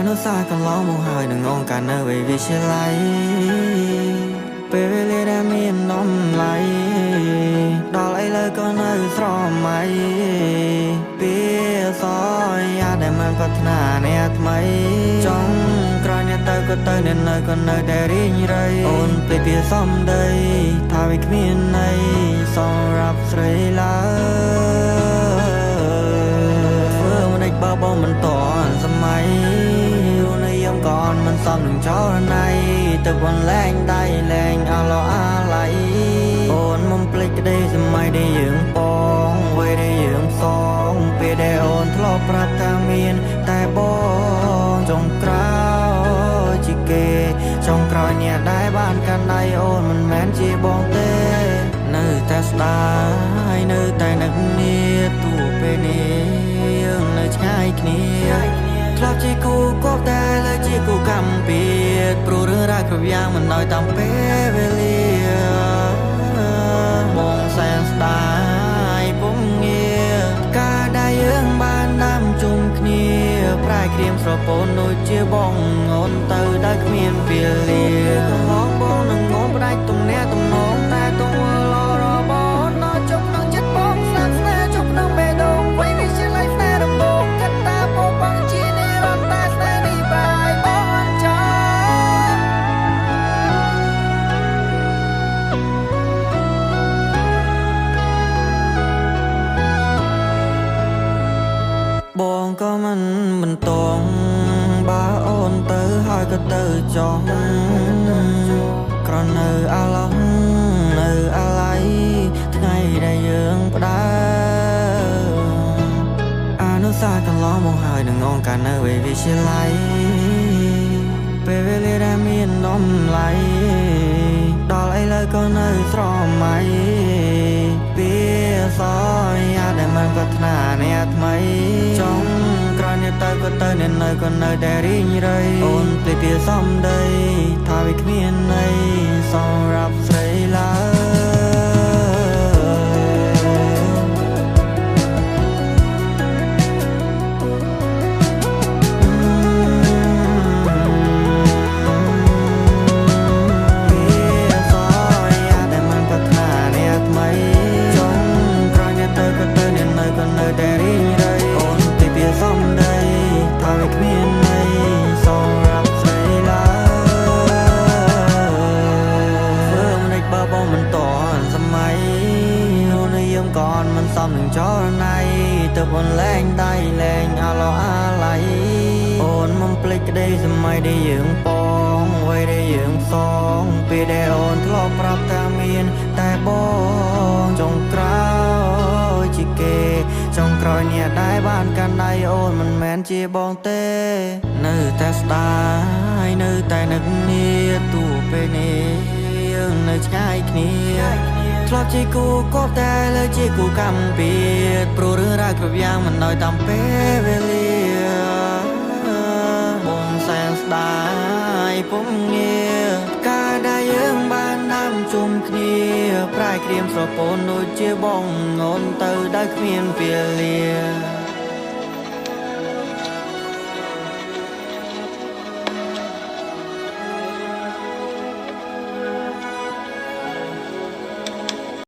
នុសាកន្លងមកហើយនឹងងងកាននៅវិទ្យាល័យពេលវេលាដែលមាននំឡៃដល់ឥឡូវក៏នៅស្រមៃពីសយាដែលមិនប្រាថ្នាអ្នកថ្មីចង់ក្រោយអ្នកទៅក៏ទៅអ្នកនៅក៏នៅតែរីងរៃអូនពេលពីសំដីថាវាគ្មានន័យសម្រាប់ស្រីឡើយធ្វើមិនដេចបើបងមិនតន់សម័យនៅយើងក៏អត់មិនសមនឹងចរណៃទៅបងលែងដៃលែងអឡោអាឡៃអូនមិនភ្លេចក្តីសម័យដែលយើងបងវ័យដែលយើងសងពេលដែលអូនធ្លាប់ប្រាប់ថាមានតែបងចុងក្រោយជាគេចុងក្រោយអ្នកដែលបានកាន់ដៃអូនមិនមែនជាបងទេនៅតែស្ដាយនៅតែនឹកនាទោះពេលនេះយើងនៅឆ្ងាយគ្នាធ្លាប់ជាគូគប់តែលើជាគូកម្មពីព្រោះរឿងរ៉ាវគ្រប់យ៉ាងមិនដោយតាមពេលវេលាបងសែនស្ដាយពុំងារការដែលយើងបានដាំជុំគ្នាប្រែក្រៀមស្រពោនដូចជាបងអូនទៅដែលគ្មានពេលលាកន្លងបងនឹងងំផ្ដាច់ទំនាក់ទំនងតែទង្វើល្អរបស់ដល់ជុំក្នុងចិត្តបងស្នាប់ស្នេហ៍ជុំក្នុងបេះដូងវ័យវាជាឡៃស្នេហ៍ដំបូងគិតតាបងបងជានិរន្តរ៍តែស្នេហ៍នេះបែបបងអញ្ចឹងបងក៏មិនបន្តបើអូនទៅហើយក៏ទៅចង់ក្រនៅអាឡងនៅអាឡៃថ្ងៃដែលយើងផ្ដើអនុសាកន្លងមកហើយនឹងងងកាននៅវិទ្យាល័យពេលវេលាដែលមាននំឡៃដល់ឥឡូវក៏នៅស្រមៃពីសយាដែលមិនប្រាថ្នាអ្នកថ្មីចង់ក្រោយអ្នកទៅក៏ទៅអ្នកនៅក៏នៅតែរីងរៃអូនពេលពីសំដីថាវាគ្មានន័យសម្រាប់ស្រីឡើก่อนมันซ้ำหนึ่งจอในแต่บนแรงได้แรงอาลออาไหลโอนมันเปลิกได้สมัยได้ยืงปองไว้ได้ยืงสองปีได้โอนทลอบปรับตามีนแต่บองจงกล้าวจิเกจงกรอยเนี่ยได้บ้านกันได้โอนมันแม้นจีบองเต้นึกแต่สไตล์นึกแต่นึกเนียตัวเป็นเองนึกง่ายគ្នាធ្លាប់ជាគូគប់តែលើជាគូកម្មពីព្រោះរឿងរ៉ាវគ្រប់យ៉ាងមិនដោយតាមពេលវេលាបងសែនស្ដាយពុំងារការដែលយើងបានដាំជុំគ្នាប្រែក្រៀមស្រពោនដូចជាបងអូនទៅដែលគ្មានពេលលា